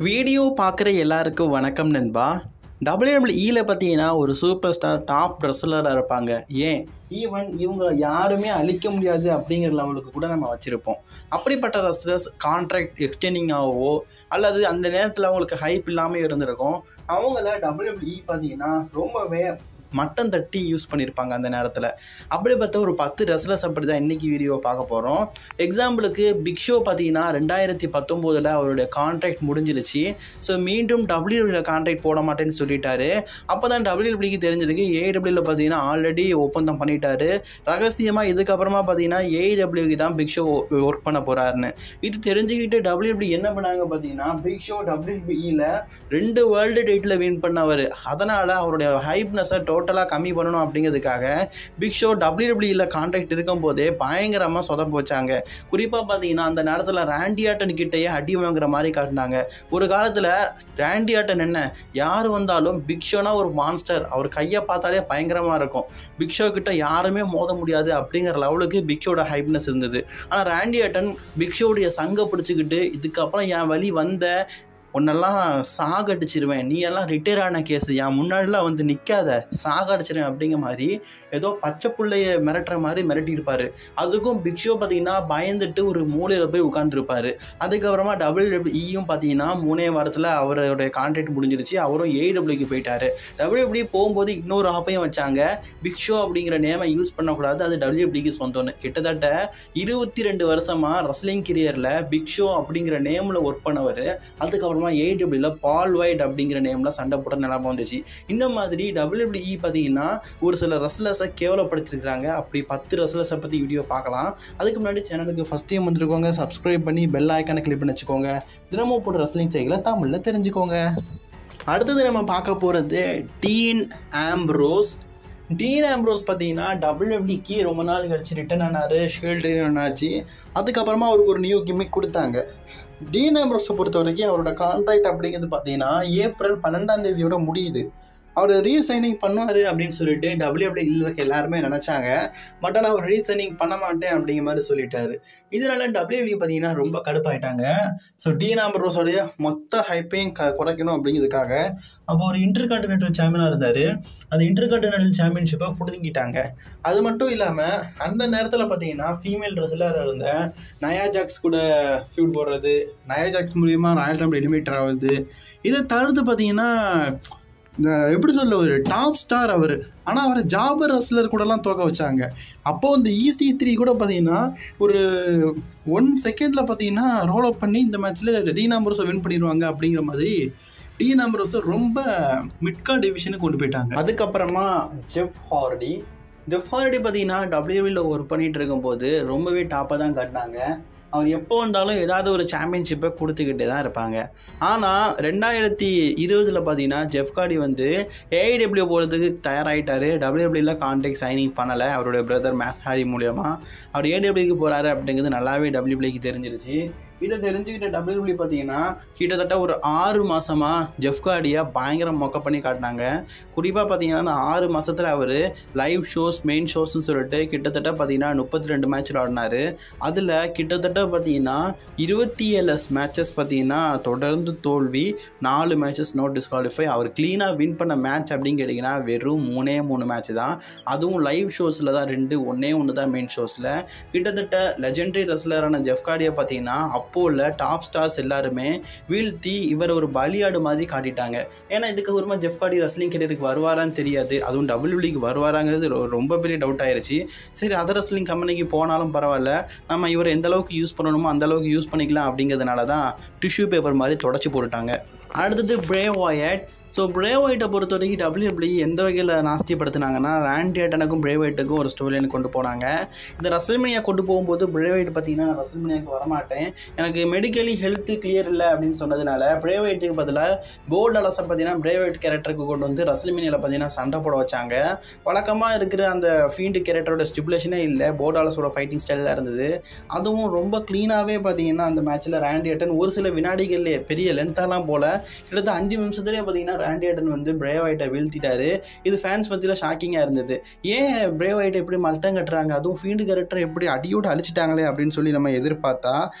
Video பார்க்குற எல்லாருக்கும் வணக்கம் நண்பா. WWE பார்த்தீங்கன்னா ஒரு சூப்பர் ஸ்டார் டாப் ரெஸ்லராக இருப்பாங்க. ஏன் ஈவன் இவங்க யாருமே அழிக்க முடியாது அப்படிங்கிற லெவலுக்கு கூட நம்ம வச்சுருப்போம். அப்படிப்பட்ட ரெஸ்லர்ஸ் கான்ட்ராக்ட் எக்ஸ்டெண்டிங் ஆகவோ அல்லது அந்த நேரத்தில் அவங்களுக்கு ஹைப் இல்லாமல் இருந்திருக்கும். அவங்கள WWE பார்த்தீங்கன்னா ரொம்பவே மட்டம் தட்டி யூஸ் பண்ணியிருப்பாங்க அந்த நேரத்தில். அப்படி பார்த்தா ஒரு 10 ரெஸ்லர்ஸ் அப்படி தான் இன்றைக்கி வீடியோ பார்க்க போகிறோம். எக்ஸாம்பிளுக்கு பிக் ஷோ பார்த்தீங்கன்னா 2019 அவருடைய கான்ட்ராக்ட் முடிஞ்சிருச்சு. ஸோ மீண்டும் WWE கான்ட்ராக்ட் போட மாட்டேன்னு சொல்லிட்டாரு. அப்போ தான் WWEக்கு தெரிஞ்சிருக்கு AEWவில் பார்த்தீங்கன்னா ஆல்ரெடி ஒப்பந்தம் பண்ணிட்டாரு. ரகசியமாக இதுக்கப்புறமா பார்த்தீங்கன்னா AEWக்கு தான் பிக் ஷோ ஒர்க் பண்ண போகிறாருன்னு. இது தெரிஞ்சுக்கிட்டு WWE என்ன பண்ணாங்க பார்த்தீங்கன்னா பிக் ஷோ WWEயில் 2 வேர்ல்டு டைட்டில் வின் பண்ணவர். அதனால் அவருடைய ஹைப்னஸை டோட்டலாக கம்மி பண்ணணும் அப்படிங்கிறதுக்காக பிக் ஷோ WWEயில் கான்ட்ராக்ட் இருக்கும்போதே பயங்கரமாக சொதப்ப வச்சாங்க. குறிப்பாக பார்த்தீங்கன்னா அந்த நேரத்தில் ராண்டி ஆர்டன் கிட்டேயே அடி வாங்குற மாதிரி காட்டினாங்க. ஒரு காலத்தில் ராண்டி ஆர்டன் என்ன யார் வந்தாலும் பிக் ஷோனா ஒரு மான்ஸ்டர், அவர் கையை பார்த்தாலே பயங்கரமாக இருக்கும், பிக் ஷோ கிட்ட யாருமே மோத முடியாது அப்படிங்கிற லெவலுக்கு பிக் ஷோட ஹைப்னஸ் இருந்தது. ஆனால் ராண்டி ஆர்டன் பிக் ஷோடைய சங்கை பிடிச்சிக்கிட்டு இதுக்கப்புறம் என் வழி வந்த உன்னெல்லாம் சாகடிச்சிருவேன், நீ எல்லாம் ரிட்டையர் ஆன கேஸு, என் முன்னாடிலாம் வந்து நிற்காத, சாகடிச்சிருவேன் அப்படிங்கிற மாதிரி ஏதோ பச்சை பிள்ளைய மிரட்டுற மாதிரி மிரட்டியிருப்பார். அதுக்கும் பிக் ஷோ பார்த்தீங்கன்னா பயந்துட்டு ஒரு மூலையில் போய் உட்காந்துருப்பார். அதுக்கப்புறமா WWEயும் பார்த்தீங்கன்னா 3 வாரத்தில் அவருடைய கான்ட்ராக்ட் முடிஞ்சிருச்சு. அவரும் AEWக்கு போயிட்டார். WWE போகும்போது இன்னொரு ஆப்பையும் வச்சாங்க, பிக் ஷோ அப்படிங்கிற நேமை யூஸ் பண்ணக்கூடாது, அது WWEக்கு சொந்தம்னு. கிட்டத்தட்ட 22 வருஷமாக ரெஸ்லிங் கரியரில் பிக் ஷோ அப்படிங்கிற நேமில் ஒர்க் பண்ணவர். அதுக்கப்புறமா AEWவில் பால் வைட் அப்படிங்கிற நேமில் சண்டை போட நிலைமை வந்துச்சு. இந்த மாதிரி WWE பார்த்தீங்கன்னா ஒரு சில ரெஸ்லர்ஸை கேவலப்படுத்திருக்கிறாங்க. அப்படி 10 ரெஸ்லர்ஸை பற்றி வீடியோ பார்க்கலாம். அதுக்கு முன்னாடி சேனலுக்கு ஃபஸ்ட் டைம் வந்துருக்கோங்க, சப்ஸ்கிரைப் பண்ணி பெல் ஐக்கானை கிளிக் பண்ணி வச்சுக்கோங்க. தினமும் போட்டு ரெஸ்லிங் செய்களை தமிழில் தெரிஞ்சுக்கோங்க. அடுத்தது நம்ம பார்க்க போகிறது டீன் ஆம்ப்ரோஸ். டீன் ஆம்ப்ரோஸ் பார்த்தீங்கன்னா WWEக்கு ரொம்ப நாள் கழிச்சு ரிட்டர்ன் ஆனார். ஷீல்டு ஆச்சு. அதுக்கப்புறமா அவருக்கு ஒரு நியூ கிமிக் கொடுத்தாங்க. டீன் ஆம்ப்ரோஸை பொறுத்த வரைக்கும் அவரோட கான்ட்ராக்ட் அப்படிங்கிறது பார்த்தீங்கன்னா ஏப்ரல் 12 முடியுது. அவர் ரீசைனிங் பண்ணுவார் அப்படின்னு சொல்லிட்டு WWEயில் இருக்க எல்லாருமே நினச்சாங்க. பட் ஆனால் அவர் ரீசைனிங் பண்ண மாட்டேன் அப்படிங்கிற மாதிரி சொல்லிட்டாரு. இதனால WWE பார்த்தீங்கன்னா ரொம்ப கடுப்பாயிட்டாங்க. ஸோ டீன் ஆம்ப்ரோஸோடைய மொத்த ஹைப்பையும் குறைக்கணும் அப்படிங்கிறதுக்காக அப்போ ஒரு இன்டர்கான்டினென்டல் சாம்பியனாக இருந்தார். அந்த இன்டர்கான்டினென்டல் சாம்பியன்ஷிப்பை பிடுங்கிட்டாங்க. அது மட்டும் இல்லாமல் அந்த நேரத்தில் பார்த்தீங்கன்னா ஃபீமேல் ரெஸ்லராக இருந்த நயா ஜாக்ஸ் கூட ஃபியூட் போடுறது, நயா ஜாக்ஸ் மூலிமா ராயல் ரம்பிள் எலிமினேட்டர் ஆகுது. இதை தவிர்த்து பார்த்தீங்கன்னா எப்படி சொல்ல ஒரு டாப் ஸ்டார் அவர், ஆனால் அவரை ஜாபர் ரெஸ்லர் கூடலாம் தோக்க வச்சாங்க. அப்போது இந்த EC3 கூட பார்த்தீங்கன்னா ஒரு 1 செகண்டில் பார்த்தீங்கன்னா ரோல் அப் பண்ணி இந்த மேட்ச்சில் டீன் ஆம்ப்ரோஸை வின் பண்ணிடுவாங்க அப்படிங்கிற மாதிரி டீன் ஆம்ப்ரோஸை ரொம்ப மிட்கா டிவிஷனுக்கு கொண்டு போயிட்டாங்க. அதுக்கப்புறமா ஜெஃப் ஹார்டி பார்த்தீங்கன்னா WWEயில் ஒர்க் பண்ணிகிட்டு இருக்கும்போது ரொம்பவே டாப்பாக தான் காட்டினாங்க. அவர் எப்போ வந்தாலும் ஏதாவது ஒரு சாம்பியன்ஷிப்பை கொடுத்துக்கிட்டே தான் இருப்பாங்க. ஆனால் 2020 பார்த்தீங்கன்னா ஜெஃப் ஹார்டி வந்து AEW போகிறதுக்கு தயாராகிட்டார். WWEயில் கான்ட்ராக்ட் சைனிங் பண்ணலை. அவருடைய பிரதர் மேட் ஹாரி மூலியமாக அவர் AEWக்கு போகிறாரு அப்படிங்கிறது நல்லாவே WWEக்கு தெரிஞ்சிருச்சு. இதை தெரிஞ்சுக்கிட்ட WWE பார்த்தீங்கன்னா கிட்டத்தட்ட ஒரு 6 மாதமாக ஜெஃப் ஹார்டியை பயங்கர மொக்க பண்ணி காட்டினாங்க. குறிப்பாக பார்த்தீங்கன்னா அந்த 6 மாதத்தில் அவர் லைவ் ஷோஸ் மெயின் ஷோஸ்ன்னு சொல்லிட்டு கிட்டத்தட்ட பார்த்தீங்கன்னா 32 மேட்ச்சில் ஆடினார். அதில் கிட்டத்தட்ட பார்த்தீங்கன்னா 27 மேட்சஸ் பார்த்தீங்கன்னா தொடர்ந்து தோல்வி, 4 மேட்சஸ் நோ டிஸ்குவாலிஃபை. அவர் க்ளீனாக வின் பண்ண மேட்ச் அப்படின்னு கேட்டிங்கன்னா வெறும் 3 மேட்ச் தான். அதுவும் லைவ் ஷோஸில் தான் 1 தான் மெயின் ஷோஸில். கிட்டத்தட்ட லெஜெண்டரி ரெஸ்லரான ஜெஃப் ஹார்டியை பார்த்தீங்கன்னா அப்போ உள்ள டாப் ஸ்டார்ஸ் எல்லாருமே வீழ்த்தி இவர் ஒரு பலியாடு மாதிரி காட்டிட்டாங்க. ஏன்னா இதுக்கு அப்புறமா ஜெஃப் ஹார்டி ரெஸ்லிங் கரியருக்கு வருவாரான்னு தெரியாது. அதுவும் WWEக்கு வருவாராங்கிறது ரொம்ப பெரிய டவுட் ஆயிடுச்சு. சரி, அதர் ரெஸ்லிங் கம்பெனிக்கு போனாலும் பரவாயில்ல, நம்ம இவர் எந்த அளவுக்கு யூஸ் பண்ணணுமோ அந்த அளவுக்கு யூஸ் பண்ணிக்கலாம் அப்படிங்கிறதுனால தான் டிஷ்யூ பேப்பர் மாதிரி தொடச்சி போட்டுட்டாங்க. அடுத்தது ப்ரே வாயட். ஸோ ப்ரே ஒயிட்டை பொறுத்த வரைக்கும் WWE எந்த வகையில் நாஸ்திப்படுத்தினாங்கன்னா ராண்டி ஆர்டனுக்கும் ப்ரே ஒயிட்டுக்கும் ஒரு ஸ்டோரி லைன் கொண்டு போனாங்க. இந்த ரெஸ்ல்மேனியா கொண்டு போகும்போது ப்ரே ஒயிட் பார்த்தீங்கன்னா ரெஸ்ல்மேனியாவுக்கு வரமாட்டேன், எனக்கு மெடிக்கலி ஹெல்த்து கிளியர் இல்லை அப்படின்னு சொன்னதுனால ப்ரே ஒயிட்டுக்கு பதிலாக போ டாலஸை பார்த்தீங்கன்னா ப்ரே ஒயிட் கேரக்டருக்கு கொண்டு வந்து ரெஸ்ல்மேனியாவில் பார்த்தீங்கன்னா சண்டை போட வச்சாங்க. வழக்கமாக இருக்கிற அந்த ஃபீல்டு கேரக்டரோட ஸ்டிபுலேஷனே இல்லை, போ டாலஸோட ஃபைட்டிங் ஸ்டைலில் இருந்தது. அதுவும் ரொம்ப க்ளீனாகவே பார்த்தீங்கன்னா அந்த மேட்ச்சில் ராண்டி ஆர்டன் ஒரு சில வினாடிகள்லேயே பெரிய லென்த்தாலாம் போல் கிட்டத்தட்ட 5 நிமிஷத்துலேயே பார்த்தீங்கன்னா ராண்டி ஆர்டன் வந்து பிரே ஒயிட்டை வீழ்த்திட்டாரு. இது ஃபேன்ஸ் மத்தியில் ஷாக்கிங்காக இருந்தது. ஏன் பிரே ஒயிட்டை எப்படி மட்டம் கட்டுறாங்க, அதுவும் ஃபீல்டு கேரக்டர் எப்படி அடியோடு அழிச்சிட்டாங்களே அப்படின்னு சொல்லி நம்ம எதிர்பார்த்தா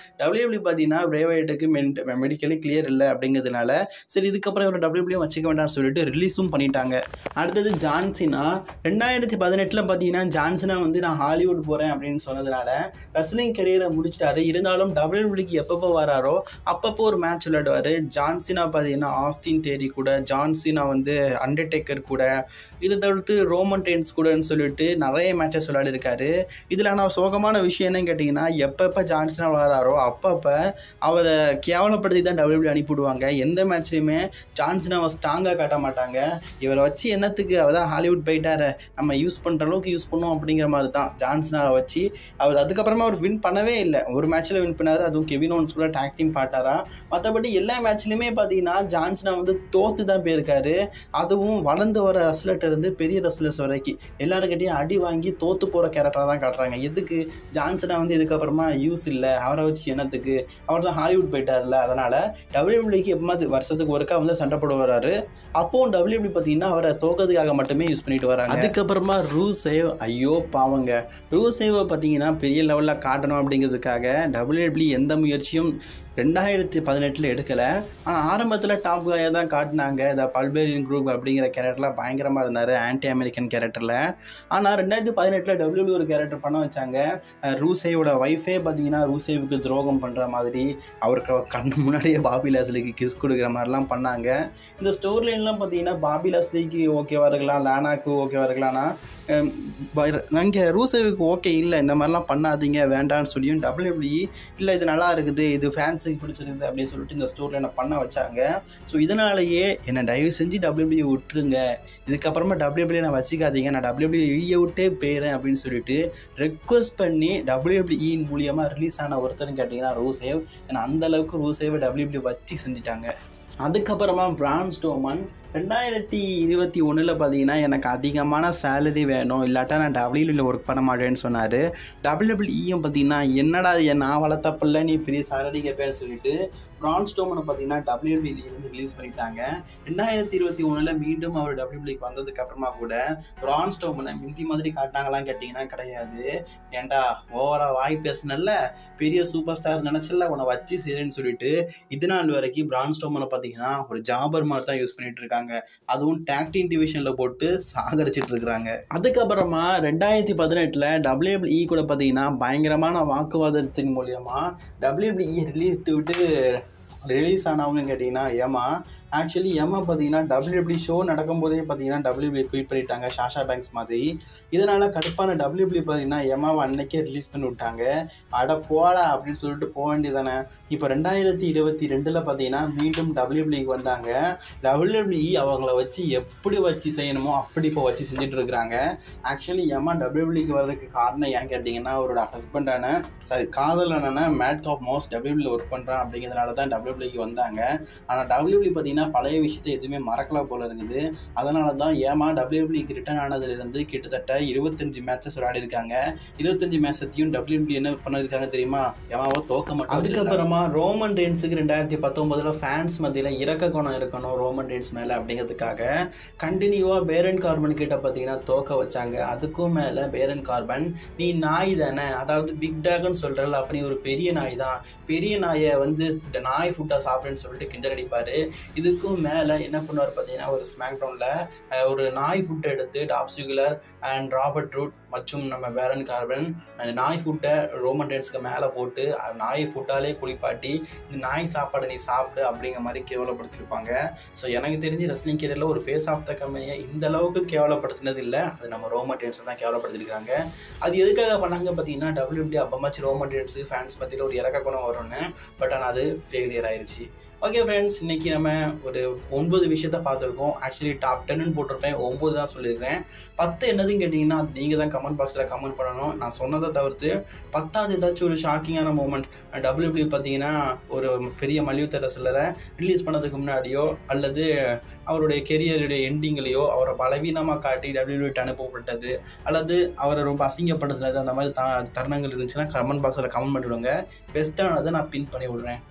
WWE பார்த்தீங்கன்னா பிரே ஒயிட்டுக்கு மெடிக்கலி கிளியர் இல்லை அப்படிங்கிறதுனால சரி இதுக்கப்புறம் இவர் WWE வச்சுக்க வேண்டாம்னு சொல்லிட்டு ரிலீஸும் பண்ணிட்டாங்க. அடுத்தது ஜான்சினா 2018 பார்த்தீங்கன்னா ஜான்சினா வந்து நான் ஹாலிவுட் போகிறேன் அப்படின்னு சொன்னதுனால ரெஸ்லிங் கரியரை முடிச்சிட்டாரு. இருந்தாலும் WWEக்கு எப்பப்போ வராரோ அப்பப்போ ஒரு மேட்ச் விளையாடுவார். ஜான்சினா பார்த்தீங்கன்னா ஆஸ்டின் தேரி கூட, ஜான்சினா வந்து அண்டர்டேக்கர் கூட, இதை தவிர்த்து ரோமன் ரெயின்ஸ் கூடன்னு சொல்லிட்டு நிறைய மேட்சஸ் விளையாடிருக்காரு. இதில் நான் சோகமான விஷயம் என்னன்னு கேட்டிங்கன்னா எப்பப்போ ஜான்சினா வராரோ அப்பப்போ அவரை கேவலப்படுத்தி தான் WWE அனுப்பிவிடுவாங்க. எந்த மேட்ச்லையுமே ஜான்சினாவை ஸ்ட்ராங்காக காட்ட மாட்டாங்க. இவரை வச்சு என்னத்துக்கு அவர் தான் ஹாலிவுட் போயிட்டாரு, நம்ம யூஸ் பண்ணுற அளவுக்கு யூஸ் பண்ணுவோம் அப்படிங்கிற மாதிரி தான் ஜான்சினாவை வச்சு அவர் அதுக்கப்புறமா அவர் வின் பண்ணவே இல்லை. ஒரு மேட்ச்சில் வின் பண்ணார், அதுவும் கெவின் ஓவன்ஸ் கூட டாக் டீம் பார்ட்டாரா. மற்றபடி எல்லா மேட்ச்லையுமே பார்த்தீங்கன்னா ஜான்சினா வந்து தோத்து தான் போயிருக்காரு. அதுவும் வளர்ந்து வர ரெஸ்லர்ட்ட இருந்து பெரிய ரெஸ்லர்ஸ் வரைக்கும் எல்லாருக்கிட்டையும் அடி வாங்கி தோத்து போகிற கேரக்டராக தான் காட்டுறாங்க. எதுக்கு ஜான்சினா வந்து இதுக்கப்புறமா யூஸ் இல்லை, அவரை வச்சு என்னத்துக்கு, அவர் தான் ஹாலிவுட் போயிட்டார்ல. அதனால் WWEக்கு எப்போது வருஷத்துக்கு ஒருக்கா வந்து சண்டை போட வர்றாரு. அப்போவும் WWE பார்த்தீங்கன்னா அவரை தோக்கிறதுக்காக மட்டுமே யூஸ் பண்ணிட்டு வராங்க. அதுக்கப்புறமா ரூசேவ், ஐயோ பாவங்க, ரூசேவை பார்த்தீங்கன்னா பெரிய லெவலில் காட்டணும் அப்படிங்கிறதுக்காக WWE எந்த முயற்சியும் 2018 எடுக்கலை. ஆனால் ஆரம்பத்தில் டாப் காயாக தான் காட்டினாங்க. இந்த பல்பேரியன் குரூப் அப்படிங்கிற கேரக்டரில் பயங்கரமாக இருந்தார், ஆன்டி அமெரிக்கன் கேரக்டரில். ஆனால் 2018 WWE ஒரு கேரக்டர் பண்ண வச்சாங்க. ரூசேவோட ஒய்ஃபே பார்த்தீங்கன்னா ரூசேவுக்கு துரோகம் பண்ணுற மாதிரி, அவருக்கு கண்ணு முன்னாடியே பாபி லாஸ்லிக்கு கிஸ் கொடுக்குற மாதிரிலாம் பண்ணாங்க. இந்த ஸ்டோரி லைன்லாம் பார்த்தீங்கன்னா பாபி லாஸ்லிக்கு ஓகேவா இருக்கலாம், லானாக்கு ஓகேவா இருக்கலாம்னா அங்கே ரூசேவுக்கு ஓகே இல்லை, இந்த மாதிரிலாம் பண்ணாதீங்க வேண்டான்னு சொல்லியும் WWE இல்லை இது நல்லா இருக்குது, இது ஃபேன்ஸுக்கு பிடிச்சிருக்குது அப்படின்னு சொல்லிட்டு இந்த ஸ்டோரியில் என்ன பண்ண வச்சாங்க. ஸோ இதனாலேயே என்னை தயவு செஞ்சு WWE விட்டுருங்க, இதுக்கப்புறமா WWE நான் வச்சுக்காதீங்க, நான் WWE விட்டே போயிறேன் அப்படின்னு சொல்லிட்டு ரெக்வஸ்ட் பண்ணி WWE மூலியமாக ரிலீஸ் ஆன ஒருத்தர்னு கேட்டிங்கன்னா ரூசேவ். ஏன்னா அந்தளவுக்கு ரூசேவை WWE வச்சு செஞ்சுட்டாங்க. அதுக்கப்புறமா பிரான் ஸ்ட்ரோமன் 2021 பார்த்தீங்கன்னா எனக்கு அதிகமான சேலரி வேணும், இல்லாட்டா நான் WWE ஒர்க் பண்ண மாட்டேன்னு சொன்னார். WWEயும் பார்த்தீங்கன்னா என்னடா நான் வளர்த்த பிள்ளை நீ பெரிய சேலரி கேட்பேன்னு சொல்லிட்டு பிரான் ஸ்ட்ரோமனை பார்த்தீங்கன்னா WWEலேருந்து ரிலீஸ் பண்ணிட்டாங்க. 2021 மீண்டும் அவர் WWEக்கு வந்ததுக்கு அப்புறமா கூட பிரான் ஸ்ட்ரோமனை மிந்தி மாதிரி காட்டினாங்களான்னு கேட்டிங்கன்னா கிடையாது. ஏன்டா ஓவரா வாய் பேசுனல்ல, பெரிய சூப்பர் ஸ்டார் நினச்சல உன்னை வச்சு சரின்னு சொல்லிட்டு இது நாள் வரைக்கும் பிரான் ஸ்ட்ரோமனை பார்த்தீங்கன்னா ஒரு ஜாபர் மாதிரி தான் யூஸ் பண்ணிட்டு இருக்காங்க. அதுவும் டாக் டீம் டிவிஷன்ல போட்டு சாகடிச்சிட்டு இருக்காங்க. அதுக்கப்புறமா 2018 WWE கூட பார்த்தீங்கன்னா பயங்கரமான வாக்குவாதத்தின் மூலியமா WWE ரிலீஸ் ஆனவங்க கேட்டிங்கன்னா ஆக்சுவலி பார்த்தீங்கன்னா WWE ஷோ நடக்கும்போதே பார்த்தீங்கன்னா WWE குயிட் பண்ணிட்டாங்க, சாஷா பேங்க்ஸ் மாதிரி. இதனால் கடுப்பான WWE பார்த்தீங்கன்னா எமாவை அன்னைக்கே ரிலீஸ் பண்ணி விட்டாங்க. அட போடா அப்படின்னு சொல்லிட்டு போக வேண்டியதானே. இப்போ 2022 பார்த்தீங்கன்னா மீண்டும் WWEக்கு வந்தாங்க. WWE அவங்கள வச்சு எப்படி வச்சு செய்யணுமோ அப்படி இப்போ வச்சு செஞ்சுட்டு இருக்கிறாங்க. ஆக்சுவலி WWEக்கு வர்றதுக்கு காரணம் ஏன் கேட்டிங்கன்னா அவரோட ஹஸ்பண்டான காதலனான மேட் காப் மோஸ் WWE ஒர்க் பண்ணுறான் அப்படிங்கிறதுனால தான் WWEக்கு வந்தாங்க. ஆனால் WWE பார்த்தீங்கன்னா பழைய விஷயத்தை எதுவுமே மறக்கல போல இருக்குது. அதனால தான் WWE ரிட்டர்ன் ஆனதுலேருந்து கிட்டத்தட்ட 25 மேட்சஸ் விளையாடி இருக்காங்க. 25 மேட்சத்தையும் WWE என்ன பண்ணிருக்காங்க தெரியுமா, ஏமாவோ தோக்க மாட்டாங்க. அதுக்கப்புறமா ரோமன் ரெயின்ஸுக்கு 2019 ஃபேன்ஸ் மத்தியில் இறக்க குணம் இருக்கணும் ரோமன் ரெயின்ஸ் மேலே அப்படிங்கிறதுக்காக கண்டினியூவாக பேரன் கார்பன் கிட்ட பார்த்தீங்கன்னா தோக்க வச்சாங்க. அதுக்கும் மேலே பேரன் கார்பன் நீ நாய் தானே, அதாவது பிக் டாக்னு சொல்கிறல, அப்படி ஒரு பெரிய நாய் தான், பெரிய நாயை வந்து நாய் ஃபுட்டாக சாப்பிடுன்னு சொல்லிட்டு கிண்டல் அடிப்பார். இதுக்கும் மேலே என்ன பண்ணுவார் பார்த்தீங்கன்னா ஒரு ஸ்மாக் டவுனில் ஒரு நாய் ஃபுட்டை எடுத்து டாப் சிகுலர் அண்ட் ராபர்ட் ரூட் மற்றும் நம்ம பேரன் கார்பன் அந்த நாய் ஃபுட்டை ரோமன் ரெயின்ஸ்க்கு மேலே போட்டு நாய் ஃபுட்டாலே குளிப்பாட்டி இந்த நாய் சாப்பாடை நீ சாப்பிடு அப்படிங்கிற மாதிரி கேவலப்படுத்திருப்பாங்க. ஸோ எனக்கு தெரிஞ்சு ரெஸ்லிங் கேரியரில் ஒரு ஃபேஸ் ஆஃப் த கம்பெனியை இந்த அளவுக்கு கேவலப்படுத்தினது இல்லை, அது நம்ம ரோமன் ரெயின்ஸை தான் கேவலப்படுத்திருக்காங்க. அது எதுக்காக பண்ணாங்க பார்த்தீங்கன்னா WWE அப்பமாச்சு ரோமன் ரெயின்ஸுக்கு ஃபேன்ஸ் மத்தியில் ஒரு இறக்க குணம் வரும்னு, பட் ஆனால் அது ஃபெயிலியர் ஆயிடுச்சு. ஓகே ஃப்ரெண்ட்ஸ், இன்றைக்கி நம்ம ஒரு 9 விஷயத்த பார்த்துருக்கோம். ஆக்சுவலி டாப் 10ன்னு போட்டிருப்பேன், 9 தான் சொல்லியிருக்கிறேன். 10 என்னதுன்னு கேட்டிங்கன்னா நீங்கள் தான் கமெண்ட் பாக்ஸில் கமெண்ட் பண்ணணும். நான் சொன்னதை தவிர்த்து 10வது ஏதாச்சும் ஒரு ஷாக்கிங்கான மூமெண்ட் WWE பார்த்தீங்கன்னா ஒரு பெரிய மல்யுத்த ரெஸ்லரை ரிலீஸ் பண்ணதுக்கு முன்னாடியோ அல்லது அவருடைய கெரியருடைய எண்டிங்லேயோ அவரை பலவீனமாக காட்டி WWE அனுப்பப்பட்டது அல்லது அவரை ரொம்ப அசிங்கப்படுத்துனது அந்த மாதிரி தருணங்கள் இருந்துச்சுன்னா கமெண்ட் பாக்ஸில் கமெண்ட் பண்ணிவிடுங்க. பெஸ்ட்டானதை நான் பின் பண்ணி விடுறேன்.